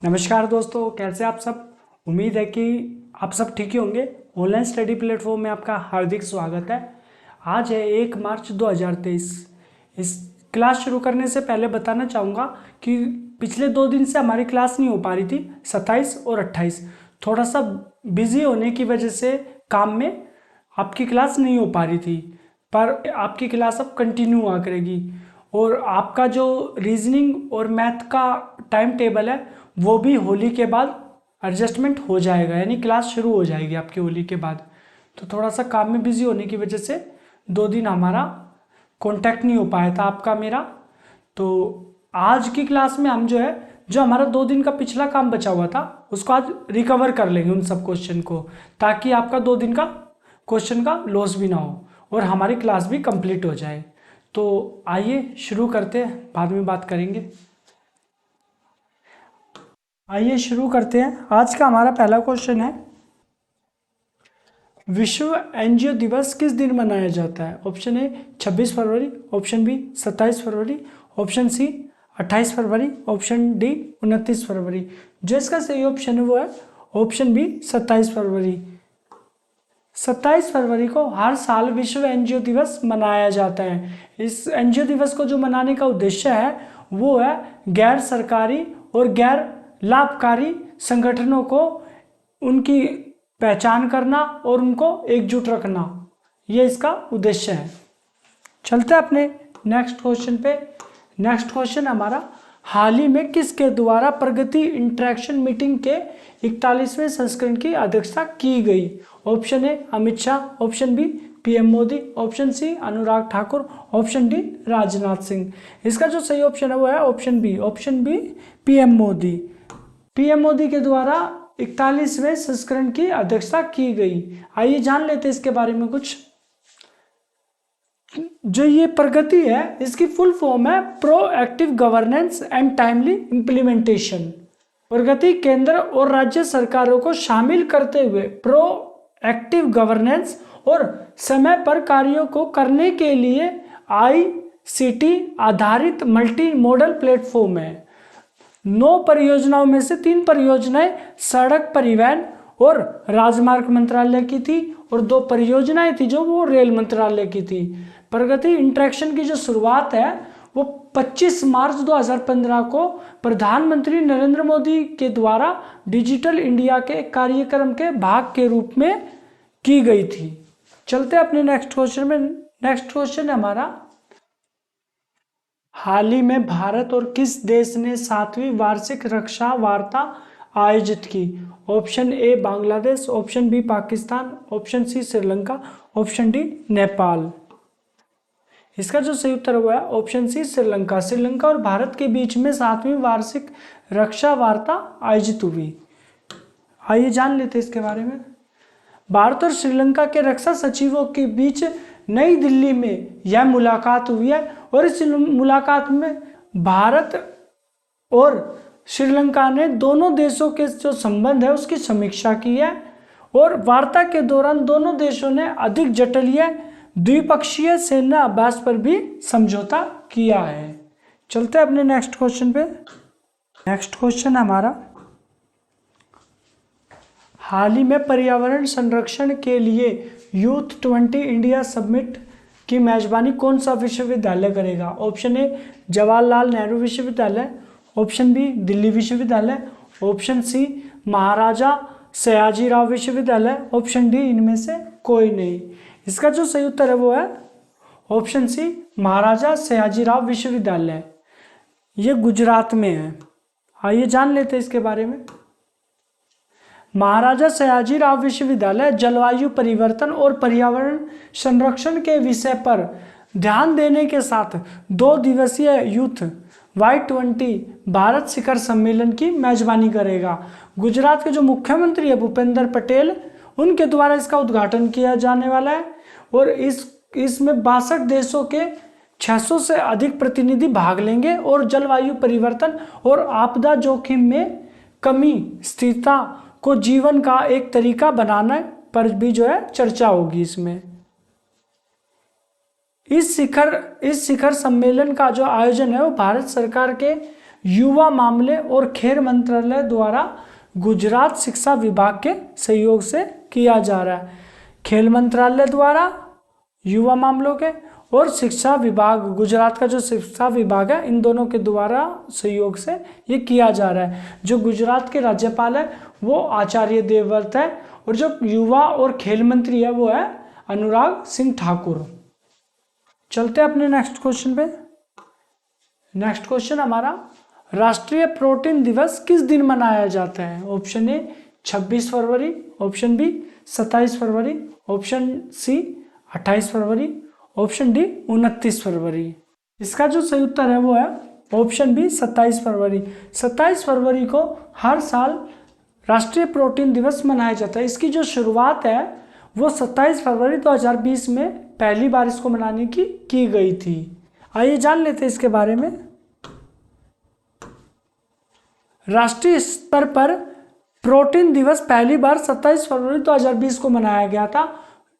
नमस्कार दोस्तों, कैसे आप सब। उम्मीद है कि आप सब ठीक ही होंगे। ऑनलाइन स्टडी प्लेटफॉर्म में आपका हार्दिक स्वागत है। आज है 1 मार्च 2023। इस क्लास शुरू करने से पहले बताना चाहूँगा कि पिछले 2 दिन से हमारी क्लास नहीं हो पा रही थी, 27 और 28। थोड़ा सा बिजी होने की वजह से काम में आपकी क्लास नहीं हो पा रही थी, पर आपकी क्लास अब कंटिन्यू हुआ करेगी। और आपका जो रीजनिंग और मैथ का टाइम टेबल है वो भी होली के बाद एडजस्टमेंट हो जाएगा, यानी क्लास शुरू हो जाएगी आपकी होली के बाद। तो थोड़ा सा काम में बिजी होने की वजह से 2 दिन हमारा कांटेक्ट नहीं हो पाया था आपका मेरा। तो आज की क्लास में हम जो हमारा 2 दिन का पिछला काम बचा हुआ था उसको आज रिकवर कर लेंगे उन सब क्वेश्चन को, ताकि आपका 2 दिन का क्वेश्चन का लॉस भी ना हो और हमारी क्लास भी कंप्लीट हो जाए। तो आइए शुरू करते हैं, बाद में बात करेंगे। आइए शुरू करते हैं। आज का हमारा पहला क्वेश्चन है, विश्व एनजीओ दिवस किस दिन मनाया जाता है। ऑप्शन ए 26 फरवरी, ऑप्शन बी 27 फरवरी, ऑप्शन सी 28 फरवरी, ऑप्शन डी 29 फरवरी। जो इसका सही ऑप्शन है वो है ऑप्शन बी 27 फरवरी। 27 फरवरी को हर साल विश्व एनजीओ दिवस मनाया जाता है। इस एनजीओ दिवस को जो मनाने का उद्देश्य है वो है गैर सरकारी और गैर लाभकारी संगठनों को उनकी पहचान करना और उनको एकजुट रखना, ये इसका उद्देश्य है। चलते हैं अपने नेक्स्ट क्वेश्चन पे। नेक्स्ट क्वेश्चन हमारा, हाल ही में किसके द्वारा प्रगति इंटरेक्शन मीटिंग के 41वें संस्करण की अध्यक्षता की गई। Option A Amit Shah, option B PM Modi, option C Anurag Thakur, option D Rajnath Singh. इसका जो सही ऑप्शन है वो है option B PM Modi. PM Modi के द्वारा 41वें संस्करण की अध्यक्षता की गई। आइए जान लेते हैं इसके बारे में कुछ। जो ये प्रगति है इसकी फुल फॉर्म है proactive governance and timely implementation. Pragati केंद्र और राज्य सरकारों को शामिल करते हुए प्रोएक्टिव गवर्नेंस और समय पर कार्यों को करने के लिए आईसीटी आधारित मल्टी मॉडल प्लेटफॉर्म है। 9 परियोजनाओं में से 3 परियोजनाएं सड़क परिवहन और राजमार्ग मंत्रालय की थी और 2 परियोजनाएं थी जो वो रेल मंत्रालय की थी। प्रगति इंटरेक्शन की जो शुरुआत है वो 25 मार्च 2015 को प्रधानमंत्री नरेंद्र मोदी के द्वारा डिजिटल इंडिया के कार्यक्रम के भाग के रूप में की गई थी। चलते अपने नेक्स्ट क्वेश्चन में। नेक्स्ट क्वेश्चन है हमारा, हाल ही में भारत और किस देश ने 7वीं वार्षिक रक्षा वार्ता आयोजित की। Option A Bangladesh, option B Pakistan, option C Sri Lanka, option D Nepal. इसका जो सही उत्तर हुआ है ऑप्शन सी श्रीलंका। श्रीलंका और भारत के बीच में 7वीं वार्षिक रक्षा वार्ता आयोजित हुई। आइए जान लेते हैं इसके बारे में। भारत और श्रीलंका के रक्षा सचिवों के बीच नई दिल्ली में यह मुलाकात हुई है और इस मुलाकात में भारत और श्रीलंका ने दोनों देशों के जो संबंध है उसकी समीक्षा की है और वार्ता के दौरान दोनों देशों ने अधिक जटिल द्विपक्षीय सेना अभ्यास पर भी समझौता किया है। चलते हैं अपने नेक्स्ट क्वेश्चन पे। नेक्स्ट क्वेश्चन हमारा, हाल ही में पर्यावरण संरक्षण के लिए यूथ 20 इंडिया समिट की मेजबानी कौन सा विश्वविद्यालय करेगा। ऑप्शन ए जवाहरलाल नेहरू विश्वविद्यालय, ऑप्शन बी दिल्ली विश्वविद्यालय, ऑप्शन सी महाराजा सयाजीराव विश्वविद्यालय, ऑप्शन डी इनमें से कोई नहीं। इसका जो सही उत्तर है वो है ऑप्शन सी महाराजा सयाजीराव विश्वविद्यालय। ये गुजरात में है। आइए जान लेते हैं इसके बारे में। महाराजा सयाजीराव विश्वविद्यालय जलवायु परिवर्तन और पर्यावरण संरक्षण के विषय पर ध्यान देने के साथ 2 दिवसीय यूथ Y20 भारत शिखर सम्मेलन की मेजबानी करेगा। गुजरात के जो मुख्यमंत्री है भूपेंद्र पटेल, उनके द्वारा इसका उद्घाटन किया जाने वाला है और इसमें 62 देशों के 600 से अधिक प्रतिनिधि भाग लेंगे और जलवायु परिवर्तन और आपदा जोखिम में कमी, स्थिरता को जीवन का एक तरीका बनाने पर भी चर्चा होगी इसमें। इस शिखर सम्मेलन का जो आयोजन है वो भारत सरकार के युवा मामले और खेल मंत्रालय द्वारा गुजरात शिक्षा विभाग के सहयोग से किया जा रहा है। खेल मंत्रालय द्वारा, युवा मामलों के, और शिक्षा विभाग, गुजरात का जो शिक्षा विभाग है, इन दोनों के द्वारा सहयोग से ये किया जा रहा है। जो गुजरात के राज्यपाल है वो आचार्य देवव्रत है, और जो युवा और खेल मंत्री है वो है अनुराग सिंह ठाकुर। चलते हैं अपने नेक्स्ट क्वेश्चन पे। नेक्स्ट क्वेश्चन हमारा, राष्ट्रीय प्रोटीन दिवस किस दिन मनाया जाता है? ऑप्शन ए 26 फरवरी, ऑप्शन बी 27 फरवरी, ऑप्शन सी 28 फरवरी, ऑप्शन डी 29 फरवरी। इसका जो सही उत्तर है वो है ऑप्शन बी 27 फरवरी। 27 फरवरी को हर साल राष्ट्रीय प्रोटीन दिवस मनाया जाता है। इसकी जो शुरुआत है वो 27 फरवरी 2020 में पहली बार इसको मनाने की गई थी। आइए जान लेते हैं इसके बारे में। राष्ट्रीय स्तर पर प्रोटीन दिवस पहली बार 27 फरवरी 2020 को मनाया गया था।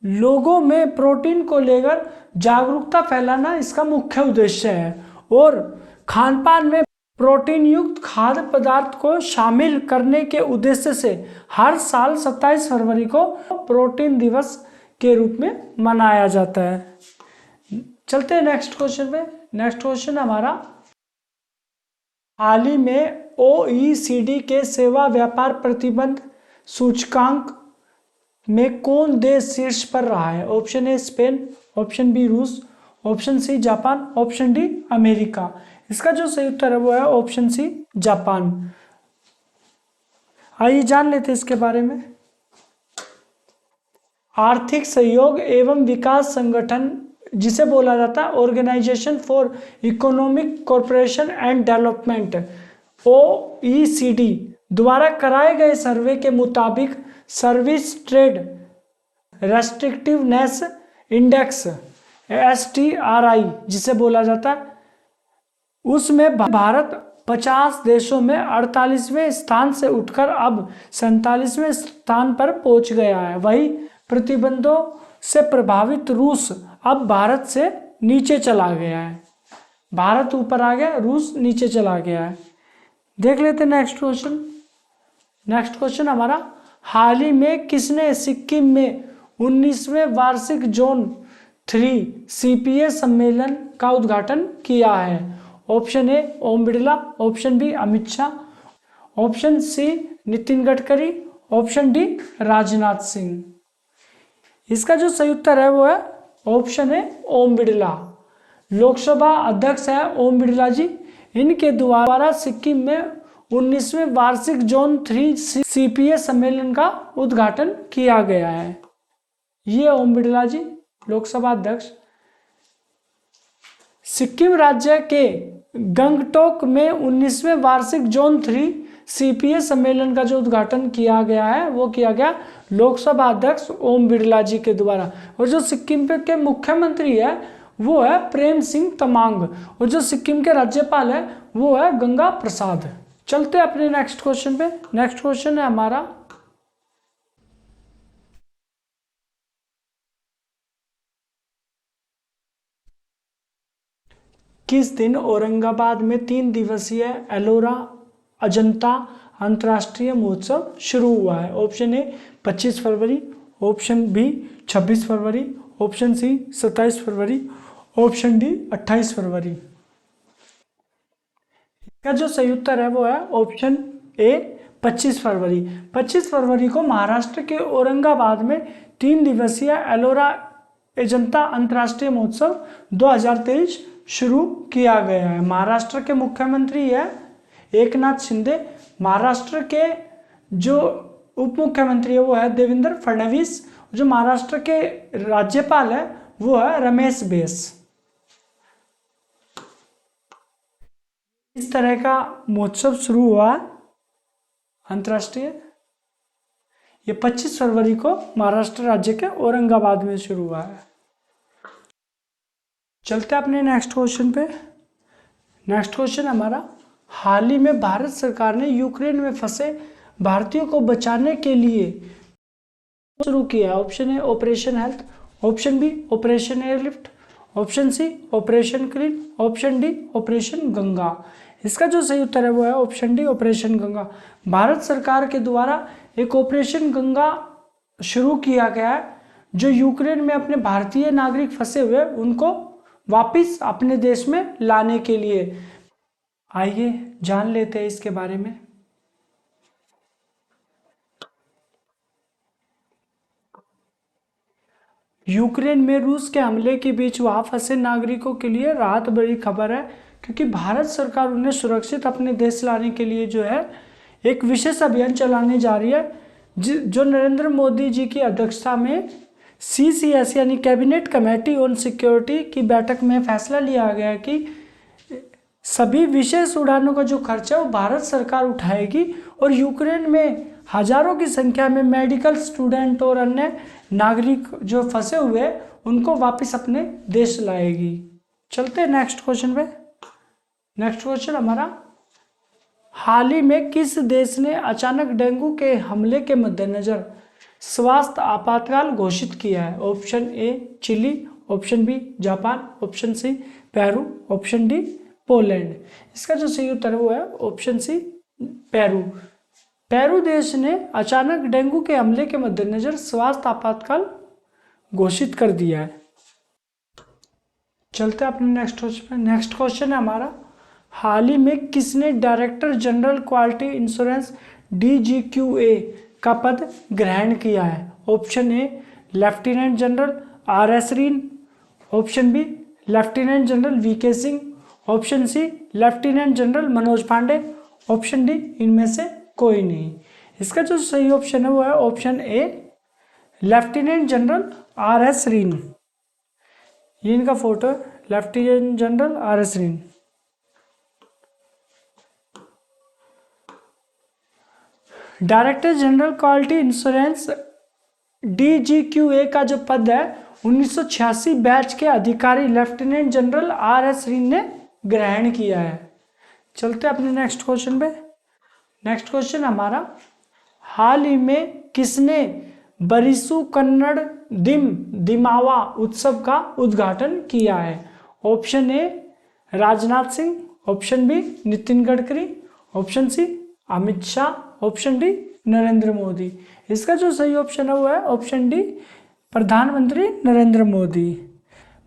लोगों में प्रोटीन को लेकर जागरूकता फैलाना इसका मुख्य उद्देश्य है, और खानपान में प्रोटीन युक्त खाद्य पदार्थ को शामिल करने के उद्देश्य से हर साल 27 फरवरी को प्रोटीन दिवस के रूप में मनाया जाता है। चलते हैं नेक्स्ट क्वेश्चन पे। नेक्स्ट क्वेश्चन हमारा, हाल ही में OECD के सेवा व्यापार प्रतिबंध सूचकांक में कौन देश शीर्ष पर रहा है? Option A Spain, option B Russia, option C Japan, option D America. इसका जो सही उत्तर है वो है ऑप्शन सी जापान। आइए जान लेते हैं इसके बारे में। आर्थिक सहयोग एवं विकास संगठन, जिसे बोला जाता है organisation for economic corporation and development, OECD द्वारा कराए गए सर्वे के मुताबिक service trade restrictiveness index STRI जिसे बोला जाता है, उसमें भारत 50 देशों में 48वें स्थान से उठकर अब 47वें स्थान पर पहुंच गया है। वही प्रतिबंधों से प्रभावित रूस अब भारत से नीचे चला गया है। भारत ऊपर आ गया, रूस नीचे चला गया है। देख लेते हैं नेक्स्ट क्वेश्चन। नेक्स्ट क्वेश्चन हमारा, हाल ही में किसने सिक्किम में 19वें वार्षिक जोन 3 CPA सम्मेलन का उद्घाटन किया है? Option A Om Birla, option B Amit Shah, option C Nitin Gadkari, option D Rajnath Singh. इसका जो सही उत्तर है वो है ऑप्शन ए ओम बिरला। लोकसभा अध्यक्ष है ओम बिरला जी। इनके द्वारा सिक्किम में 19वें वार्षिक जोन 3 CPA सम्मेलन का उद्घाटन किया गया है। ये ओम बिरला जी लोकसभा अध्यक्ष। सिक्किम राज्य के गंगटोक में 19वें वार्षिक जोन 3 CPA सम्मेलन का जो उद्घाटन किया गया है वो किया गया लोकसभा अध्यक्ष ओम बिरला जी के द्वारा। और जो सिक्किम के मुख्यमंत्री है वो है प्रेम सिंह तमांग, और जो सिक्किम के राज्यपाल है वो है गंगा प्रसाद। चलते हैं अपने नेक्स्ट क्वेश्चन पे। नेक्स्ट क्वेश्चन है हमारा, किस दिन औरंगाबाद में 3 दिवसीय एलोरा अजंता अंतर्राष्ट्रीय महोत्सव शुरू हुआ है? ऑप्शन ए 25 फरवरी, ऑप्शन बी 26 फरवरी, ऑप्शन सी 27 फरवरी, ऑप्शन डी 28 फरवरी। इसका जो सही उत्तर है वो है ऑप्शन ए 25 फरवरी। 25 फरवरी को महाराष्ट्र के औरंगाबाद में 3 दिवसीय एलोरा अजंता अंतर्राष्ट्रीय महोत्सव 2023 शुरू किया गया है। महाराष्ट्र के मुख्यमंत्री है एकनाथ शिंदे। महाराष्ट्र के जो उप मुख्यमंत्री है वो है देवेंद्र फडणवीस। जो महाराष्ट्र के राज्यपाल है वो है रमेश बैस। इस तरह का महोत्सव शुरू हुआ अंतर्राष्ट्रीय, ये 25 फरवरी को महाराष्ट्र राज्य के औरंगाबाद में शुरू हुआ है। चलते हैं अपने नेक्स्ट क्वेश्चन पे। नेक्स्ट क्वेश्चन हमारा, हाल ही में भारत सरकार ने यूक्रेन में फंसे भारतीयों को बचाने के लिए शुरू किया है। Option A operation health, option B operation airlift, option C operation clean, option D operation Ganga. इसका जो सही उत्तर है वो है option D operation Ganga. Bharat सरकार के द्वारा एक ऑपरेशन गंगा शुरू किया गया है, जो यूक्रेन में अपने भारतीय नागरिक फंसे हुए उनको वापस अपने देश में लाने के लिए। आइए जान लेते हैं इसके बारे में। यूक्रेन में रूस के हमले के बीच वहां फंसे नागरिकों के लिए राहत भरी खबर है, क्योंकि भारत सरकार उन्हें सुरक्षित अपने देश लाने के लिए जो है एक विशेष अभियान चलाने जा रही है, जो नरेंद्र मोदी जी की अध्यक्षता में CCS यानी कैबिनेट कमेटी ऑन सिक्योरिटी की बैठक में फैसला लिया गया कि सभी विशेष उड़ानों का जो खर्चा वो भारत सरकार उठाएगी और यूक्रेन में हजारों की संख्या में मेडिकल स्टूडेंट और अन्य नागरिक जो फंसे हुए हैं उनको वापस अपने देश लाएगी। चलते हैं नेक्स्ट क्वेश्चन पे। नेक्स्ट क्वेश्चन हमारा, हाल ही में किस देश ने अचानक डेंगू के हमले के मद्देनजर स्वास्थ्य आपातकाल घोषित किया है? Option A Chile, option B Japan, option C Peru, option D Poland. इसका जो सही उत्तर वो है ऑप्शन सी पेरू। पेरू देश ने अचानक डेंगू के हमले के मद्देनजर स्वास्थ्य आपातकाल घोषित कर दिया है। चलते हैं अपने नेक्स्ट क्वेश्चन पे। नेक्स्ट क्वेश्चन है हमारा, हाल ही में किसने director general quality insurance DGQA का पद ग्रहण किया है? Option A lieutenant general RS Reen, option B lieutenant general VK Singh, option C lieutenant general Manoj Pande, option D इनमें से कोई नहीं। इसका जो सही ऑप्शन है वो है option A lieutenant general RS Reen. ये इनका फोटो है, lieutenant general RS Reen. Director general quality insurance DGQA का जो पद है 1986 बैच के अधिकारी लेफ्टिनेंट जनरल RS रीन ने ग्रहण किया है। चलते अपने नेक्स्ट क्वेश्चन पे। नेक्स्ट क्वेश्चन हमारा, हाल ही में किसने बरिसु कन्नड़ दिमावा उत्सव का उद्घाटन किया है? Option A Rajnath Singh, option B Nitin Gadkari, option C Amit Shah, option D Narendra Modi. इसका जो सही ऑप्शन है वो है ऑप्शन डी प्रधानमंत्री नरेंद्र मोदी।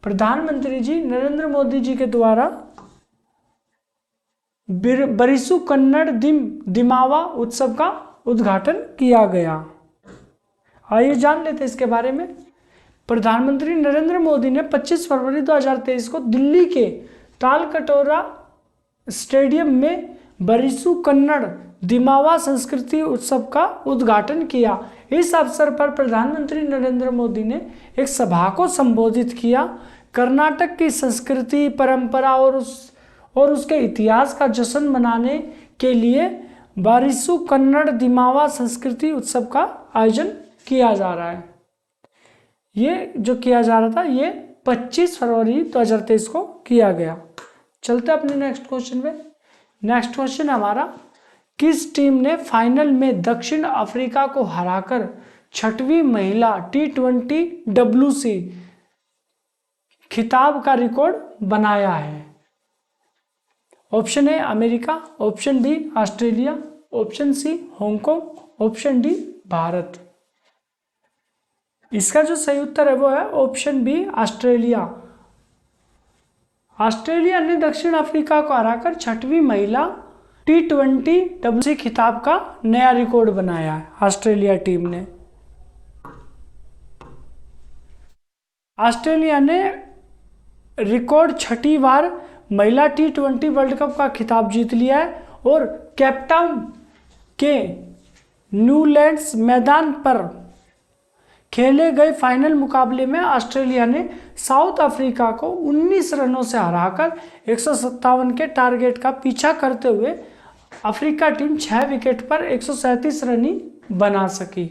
प्रधानमंत्री जी नरेंद्र मोदी जी के द्वारा बरिसु कन्नड़ दिमावा उत्सव का उद्घाटन किया गया। आइए जान लेते हैं इसके बारे में। प्रधानमंत्री नरेंद्र मोदी ने 25 फरवरी 2023 को दिल्ली के तालकटोरा स्टेडियम में बरिसु कन्नड़ दिमावा संस्कृति उत्सव का उद्घाटन किया। इस अवसर पर प्रधानमंत्री नरेंद्र मोदी ने एक सभा को संबोधित किया। कर्नाटक की संस्कृति, परंपरा और उसके इतिहास का जश्न मनाने के लिए बारिसु कन्नड़ दिमावा संस्कृति उत्सव का आयोजन किया जा रहा है। ये जो किया जा रहा था ये 25 फरवरी 2023 को किया गया। चलते अपने नेक्स्ट क्वेश्चन पे। नेक्स्ट क्वेश्चन हमारा, किस टीम ने फाइनल में दक्षिण अफ्रीका को हराकर 6वीं महिला T20 WC खिताब का रिकॉर्ड बनाया है? Option A America, option B Australia, option C Hong Kong, option D Bharat. इसका जो सही उत्तर है वो है ऑप्शन बी ऑस्ट्रेलिया। ऑस्ट्रेलिया ने दक्षिण अफ्रीका को हराकर 6वीं महिला T20 WC खिताब का नया रिकॉर्ड बनाया है ऑस्ट्रेलिया टीम ने। ऑस्ट्रेलिया ने रिकॉर्ड 6ठी बार महिला T20 वर्ल्ड कप का खिताब जीत लिया है और केपटाउन के न्यूलैंड्स मैदान पर खेले गए फाइनल मुकाबले में ऑस्ट्रेलिया ने साउथ अफ्रीका को 19 रनों से हराकर 157 के टारगेट का पीछा करते हुए अफ्रीका टीम 6 विकेट पर 137 रन ही बना सकी।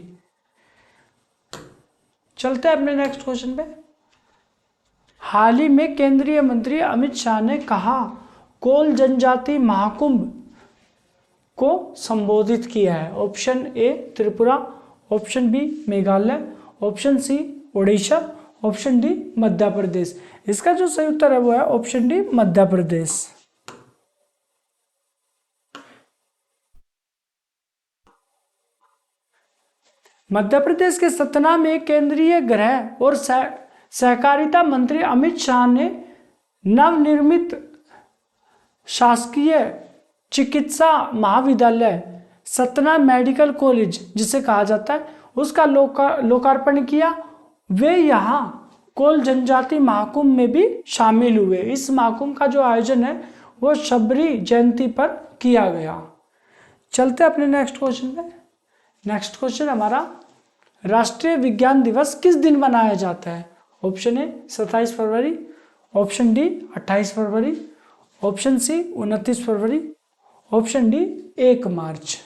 चलते हैं अपने नेक्स्ट क्वेश्चन पे। हाल ही में केंद्रीय मंत्री अमित शाह ने कहा कोल जनजाति महाकुंभ को संबोधित किया है? Option A Tripura, option B Meghalaya, option C Odisha, option D Madhya Pradesh. इसका जो सही उत्तर है वो है ऑप्शन डी मध्य प्रदेश। मध्य प्रदेश के सतना में केंद्रीय गृह और सहकारिता मंत्री अमित शाह ने नवनिर्मित शासकीय चिकित्सा महाविद्यालय सतना मेडिकल कॉलेज जिसे कहा जाता है उसका लोकार्पण किया। वे यहाँ कोल जनजाति महाकुंभ में भी शामिल हुए। इस महाकुंभ का जो आयोजन है वो शबरी जयंती पर किया गया। चलते अपने नेक्स्ट क्वेश्चन पे। नेक्स्ट क्वेश्चन हमारा, राष्ट्रीय विज्ञान दिवस किस दिन मनाया जाता है? ऑप्शन ए 27 फरवरी, ऑप्शन डी 28 फरवरी, ऑप्शन सी 29 फरवरी, ऑप्शन डी 1 मार्च।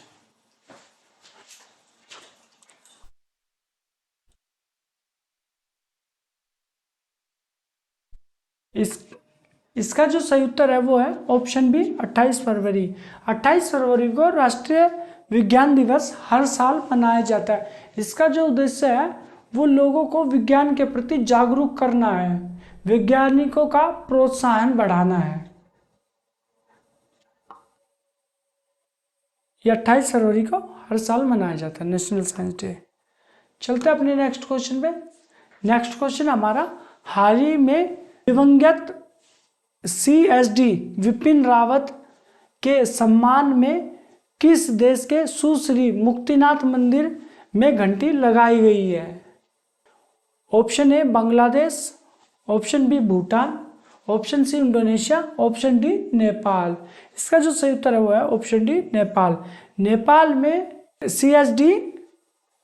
इसका जो सही उत्तर है वो है ऑप्शन बी 28 फरवरी। 28 फरवरी को राष्ट्रीय विज्ञान दिवस हर साल मनाया जाता है। इसका जो उद्देश्य है वो लोगों को विज्ञान के प्रति जागरूक करना है, वैज्ञानिकों का प्रोत्साहन बढ़ाना है। ये 28 फरवरी को हर साल मनाया जाता है, नेशनल साइंस डे। चलते हैं अपने नेक्स्ट क्वेश्चन पे। नेक्स्ट क्वेश्चन हमारा, हाल ही में दिवंगत CSD विपिन रावत के सम्मान में किस देश के सुश्री मुक्तिनाथ मंदिर में घंटी लगाई गई है? Option A Bangladesh, option B Bhutan, option C Indonesia, option D Nepal. इसका जो सही उत्तर है वो है ऑप्शन डी नेपाल। नेपाल में CSD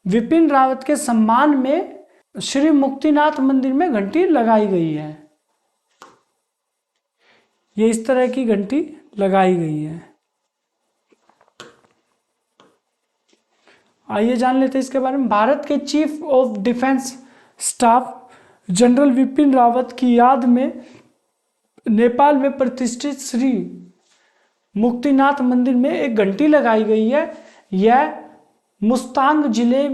विपिन रावत के सम्मान में श्री मुक्तिनाथ मंदिर में घंटी लगाई गई है। ये इस तरह की घंटी लगाई गई है। आइए जान लेते हैं इसके बारे में। भारत के chief of defence staff general Vipin Rawat की याद में नेपाल में प्रतिष्ठित श्री मुक्तिनाथ मंदिर में एक घंटी लगाई गई है। यह मुस्तांग जिले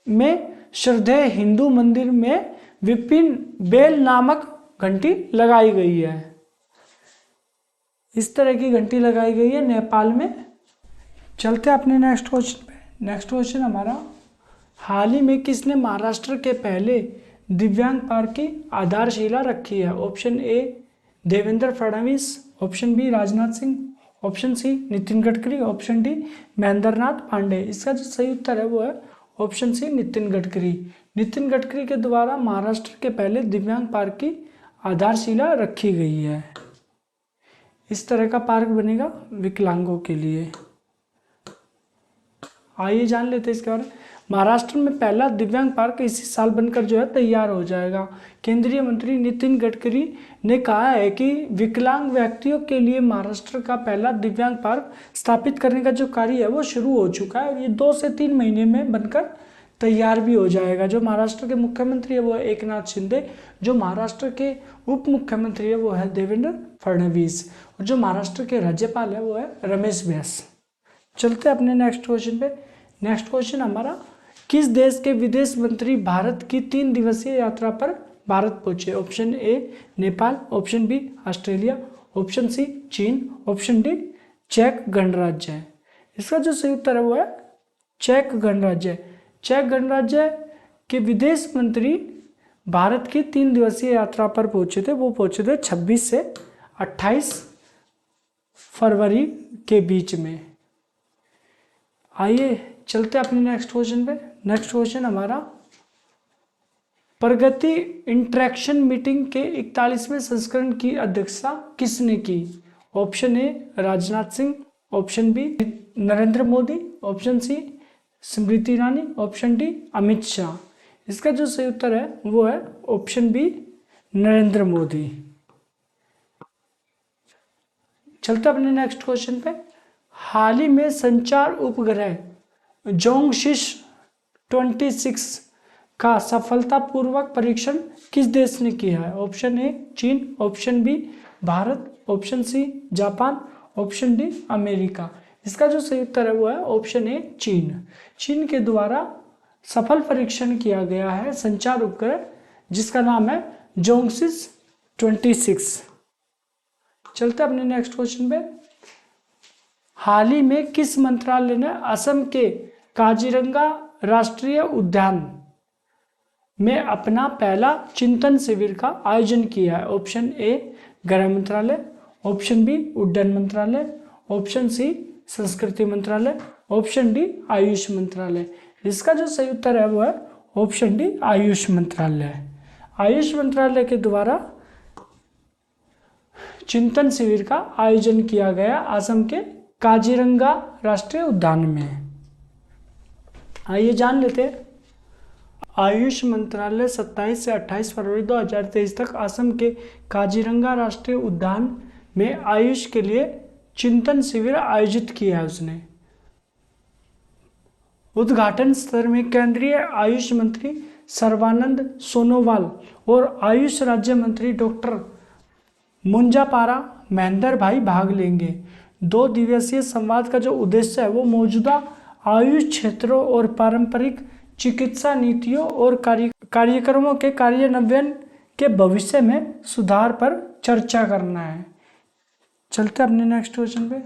में श्रद्धेय हिंदू मंदिर में विपिन बेल नामक घंटी लगाई गई है। इस तरह की घंटी लगाई गई है नेपाल में। चलते हैं अपने नेक्स्ट क्वेश्चन पे। नेक्स्ट क्वेश्चन हमारा, हाल ही में किसने महाराष्ट्र के पहले दिव्यांग पार्क की आधारशिला रखी है? Option A Devendra Fadnavis, option B Rajnath Singh, option C Nitin Gadkari, option D Mahendra Nath Pandey. इसका जो सही उत्तर है वो है ऑप्शन सी नितिन गडकरी। नितिन गडकरी के द्वारा महाराष्ट्र के पहले दिव्यांग पार्क की आधारशिला रखी गई है। इस तरह का पार्क बनेगा विकलांगों के लिए। आइए जान लेते हैं इसके बारे में। महाराष्ट्र में पहला दिव्यांग पार्क इसी साल बनकर जो है तैयार हो जाएगा। केंद्रीय मंत्री नितिन गडकरी ने कहा है कि विकलांग व्यक्तियों के लिए महाराष्ट्र का पहला दिव्यांग पार्क स्थापित करने का जो कार्य है वो शुरू हो चुका है और ये 2 से 3 महीने में बनकर तैयार भी हो जाएगा। जो महाराष्ट्र के मुख्यमंत्री है वो है एकनाथ शिंदे, जो महाराष्ट्र के उप मुख्यमंत्री है वो है देवेंद्र फडणवीस और जो महाराष्ट्र के राज्यपाल है वो है रमेश बैस। चलते अपने नेक्स्ट क्वेश्चन पे। नेक्स्ट क्वेश्चन हमारा, किस देश के विदेश मंत्री भारत की 3 दिवसीय यात्रा पर भारत पहुंचे? Option A Nepal, option B Australia, option C चीन, ऑप्शन डी चेक गणराज्य। इसका जो सही उत्तर है वो है चेक गणराज्य। चेक गणराज्य के विदेश मंत्री भारत की 3 दिवसीय यात्रा पर पहुंचे थे। वो पहुंचे थे 26 से 28 फरवरी के बीच में। आइए चलते अपने नेक्स्ट क्वेश्चन पे। नेक्स्ट क्वेश्चन हमारा, प्रगति इंटरेक्शन मीटिंग के 41वें संस्करण की अध्यक्षता किसने की? Option A Rajnath Singh, option B Narendra Modi, option C Smriti Irani, option D Amit Shah. इसका जो सही उत्तर है वो है ऑप्शन बी नरेंद्र मोदी। चलते अपने नेक्स्ट क्वेश्चन पे। हाल ही में संचार उपग्रह जोंगसिस 26 का सफलतापूर्वक परीक्षण किस देश ने किया है? ऑप्शन ए चीन, option B Bharat, option C Japan, option D America. इसका जो सही उत्तर है वो है ऑप्शन ए चीन। चीन के द्वारा सफल परीक्षण किया गया है संचार उपग्रह जिसका नाम है जोंगसिस 26। चलते अपने नेक्स्ट क्वेश्चन पे। हाल ही में किस मंत्रालय ने असम के काजीरंगा राष्ट्रीय उद्यान में अपना पहला चिंतन शिविर का आयोजन किया है? ऑप्शन ए गृह मंत्रालय, ऑप्शन बी उड्डयन मंत्रालय, ऑप्शन सी संस्कृति मंत्रालय, ऑप्शन डी आयुष मंत्रालय। इसका जो सही उत्तर है वो है ऑप्शन डी आयुष मंत्रालय। आयुष मंत्रालय के द्वारा चिंतन शिविर का आयोजन किया गया असम के काजीरंगा राष्ट्रीय उद्यान में। आइए जान लेते हैं। आयुष मंत्रालय 27 से 28 फरवरी 2023 तक असम के काजीरंगा राष्ट्रीय उद्यान में आयुष के लिए चिंतन शिविर आयोजित किया है उसने। उद्घाटन स्तर में केंद्रीय आयुष मंत्री सर्बानंद सोनोवाल और आयुष राज्य मंत्री डॉक्टर मुंजापारा महेंद्र भाई भाग लेंगे। 2 दिवसीय संवाद का जो उद्देश्य है वो मौजूदा आयुष क्षेत्रों और पारंपरिक चिकित्सा नीतियों और कार्यक्रमों के कार्यान्वयन के भविष्य में सुधार पर चर्चा करना है। चलते अपने नेक्स्ट क्वेश्चन पे।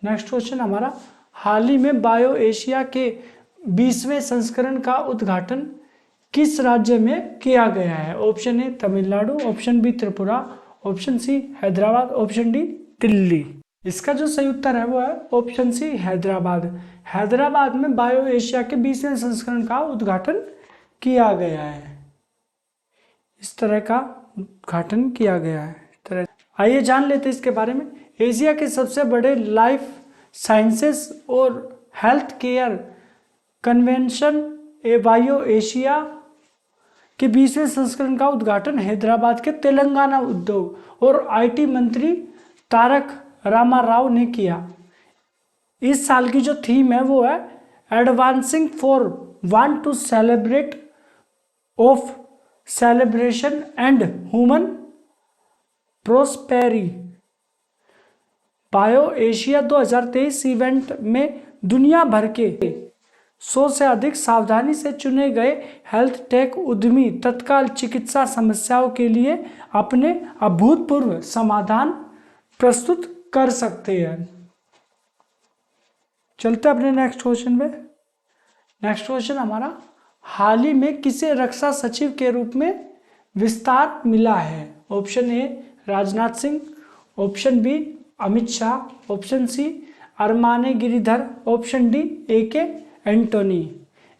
नेक्स्ट क्वेश्चन हमारा, हाल ही में बायो एशिया के 20वें संस्करण का उद्घाटन किस राज्य में किया गया है? Option A Tamil Nadu, option B Tripura, option C Hyderabad, option D Delhi. इसका जो सही उत्तर है वो है ऑप्शन सी हैदराबाद। हैदराबाद में बायो एशिया के 20वें संस्करण का उद्घाटन किया गया है। इस तरह का उद्घाटन किया गया है। आइए जान लेते हैं इसके बारे में। एशिया के सबसे बड़े लाइफ साइंसेस और health care convention bio Asia के 20वें संस्करण का उद्घाटन हैदराबाद के तेलंगाना उद्योग और आईटी मंत्री तारक रामाराव ने किया। इस साल की जो थीम है वो है advancing for want to celebrate of celebration and human prosperity. Bio Asia 2023 event में दुनिया भर के 100 से अधिक सावधानी से चुने गए हेल्थ टेक उद्यमी तत्काल चिकित्सा समस्याओं के लिए अपने अभूतपूर्व समाधान प्रस्तुत कर सकते हैं। चलते अपने नेक्स्ट क्वेश्चन पे। नेक्स्ट क्वेश्चन हमारा, हाल ही में किसे रक्षा सचिव के रूप में विस्तार मिला है? Option A Rajnath Singh, option B Amit Shah, option C Armane Giridhar, option D A K. Antony.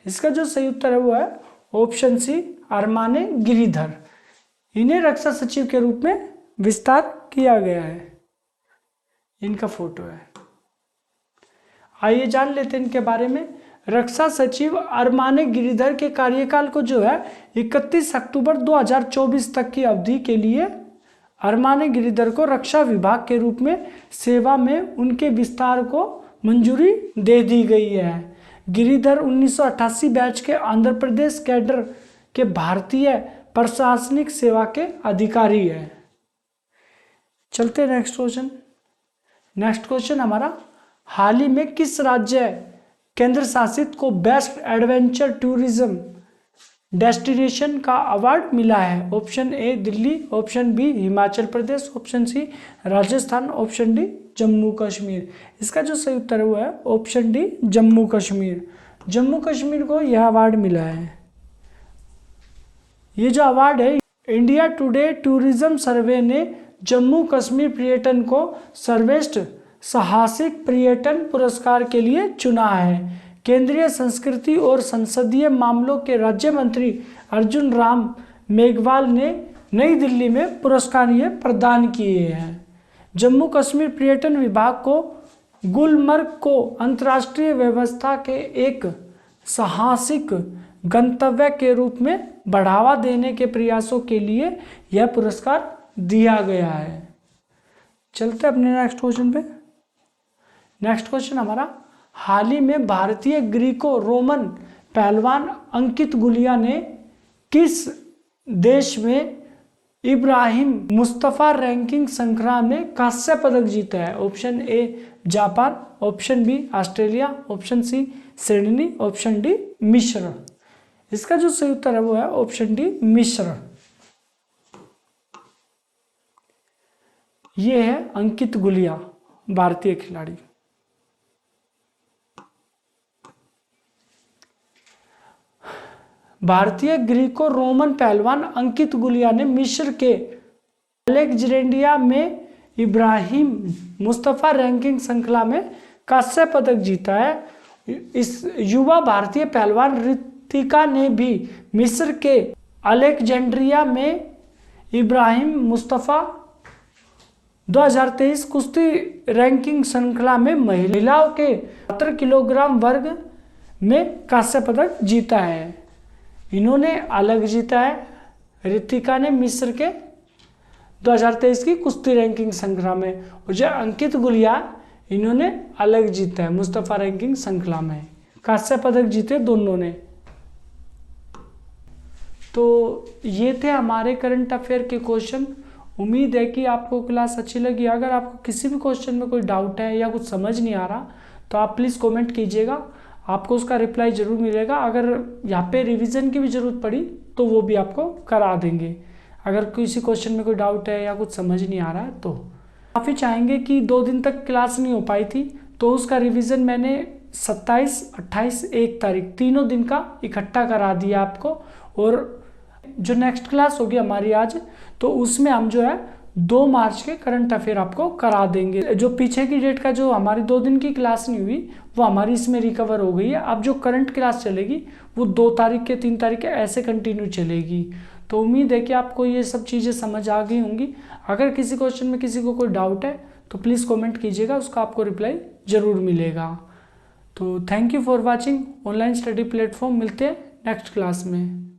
इसका जो सही उत्तर है वो है ऑप्शन सी अरमाने गिरिधर। इन्हें रक्षा सचिव के रूप में विस्तार किया गया है। इनका फोटो है। आइए जान लेते हैं इनके बारे में। रक्षा सचिव अरमाने गिरिधर के कार्यकाल को जो है 31 अक्टूबर 2024 तक की अवधि के लिए अरमाने गिरिधर को रक्षा विभाग के रूप में सेवा में उनके विस्तार को मंजूरी दे दी गई है। गिरिधर 1988 बैच के आंध्र प्रदेश कैडर के भारतीय प्रशासनिक सेवा के अधिकारी है। चलते नेक्स्ट क्वेश्चन। नेक्स्ट क्वेश्चन हमारा, हाल ही में किस राज्य केंद्र शासित को बेस्ट एडवेंचर टूरिज्म डेस्टिनेशन का अवार्ड मिला है? Option A Delhi, option B Himachal Pradesh, option C Rajasthan, option D Jammu Kashmir. इसका जो सही उत्तर है वो है ऑप्शन डी जम्मू कश्मीर। जम्मू कश्मीर को यह अवार्ड मिला है। ये जो अवार्ड है, इंडिया टुडे टूरिज्म सर्वे ने जम्मू कश्मीर पर्यटन को सर्वश्रेष्ठ साहसिक पर्यटन पुरस्कार के लिए चुना है। केंद्रीय संस्कृति और संसदीय मामलों के राज्य मंत्री अर्जुन राम मेघवाल ने नई दिल्ली में पुरस्कार ये प्रदान किए हैं। जम्मू कश्मीर पर्यटन विभाग को गुलमर्ग को अंतर्राष्ट्रीय व्यवस्था के एक साहसिक गंतव्य के रूप में बढ़ावा देने के प्रयासों के लिए यह पुरस्कार दिया गया है। चलते अपने नेक्स्ट क्वेश्चन पे। नेक्स्ट क्वेश्चन हमारा, हाल ही में भारतीय ग्रीको रोमन पहलवान अंकित गुलिया ने किस देश में इब्राहिम मुस्तफ़ा रैंकिंग श्रृंखला में कांस्य पदक जीता है? Option A Japan, option B Australia, option C Sydney, option D मिस्र। इसका जो सही उत्तर है वो है ऑप्शन डी मिस्र। ये है अंकित गुलिया, भारतीय खिलाड़ी। भारतीय ग्रीको रोमन पहलवान अंकित गुलिया ने मिस्र के अलेक्जेंड्रिया में इब्राहिम मुस्तफा रैंकिंग श्रृंखला में कांस्य पदक जीता है। इस युवा भारतीय पहलवान ऋतिका ने भी मिस्र के अलेक्जेंड्रिया में इब्राहिम मुस्तफा 2023 कुश्ती रैंकिंग श्रृंखला में महिलाओं के 70 किलोग्राम वर्ग में कांस्य पदक जीता है। इन्होंने अलग जीता है, ऋतिका ने मिस्र के 2023 की कुश्ती रैंकिंग श्रृंखला में, और जो अंकित गुलिया इन्होंने अलग जीता है मुस्तफा रैंकिंग श्रृंखला में। कांस्य पदक जीते दोनों ने। तो ये थे हमारे करंट अफेयर के क्वेश्चन। उम्मीद है कि आपको क्लास अच्छी लगी। अगर आपको किसी भी क्वेश्चन में कोई डाउट है या कुछ समझ नहीं आ रहा तो आप प्लीज़ कमेंट कीजिएगा, आपको उसका रिप्लाई ज़रूर मिलेगा। अगर यहाँ पे रिवीजन की भी ज़रूरत पड़ी तो वो भी आपको करा देंगे। अगर किसी क्वेश्चन में कोई डाउट है या कुछ समझ नहीं आ रहा है तो काफ़ी चाहेंगे कि 2 दिन तक क्लास नहीं हो पाई थी तो उसका रिवीजन मैंने 27, 28, 1 तारीख तीनों दिन का इकट्ठा करा दिया आपको। और जो नेक्स्ट क्लास होगी हमारी आज, तो उसमें हम जो है 2 मार्च के करंट अफेयर आपको करा देंगे। जो पीछे की डेट का जो हमारी 2 दिन की क्लास नहीं हुई वो हमारी इसमें रिकवर हो गई है। अब जो करंट क्लास चलेगी वो 2 तारीख के 3 तारीख के ऐसे कंटिन्यू चलेगी। तो उम्मीद है कि आपको ये सब चीज़ें समझ आ गई होंगी। अगर किसी क्वेश्चन में किसी को कोई डाउट है तो प्लीज़ कमेंट कीजिएगा, उसका आपको रिप्लाई ज़रूर मिलेगा। तो thank you for watching online study platform. मिलते हैं नेक्स्ट क्लास में।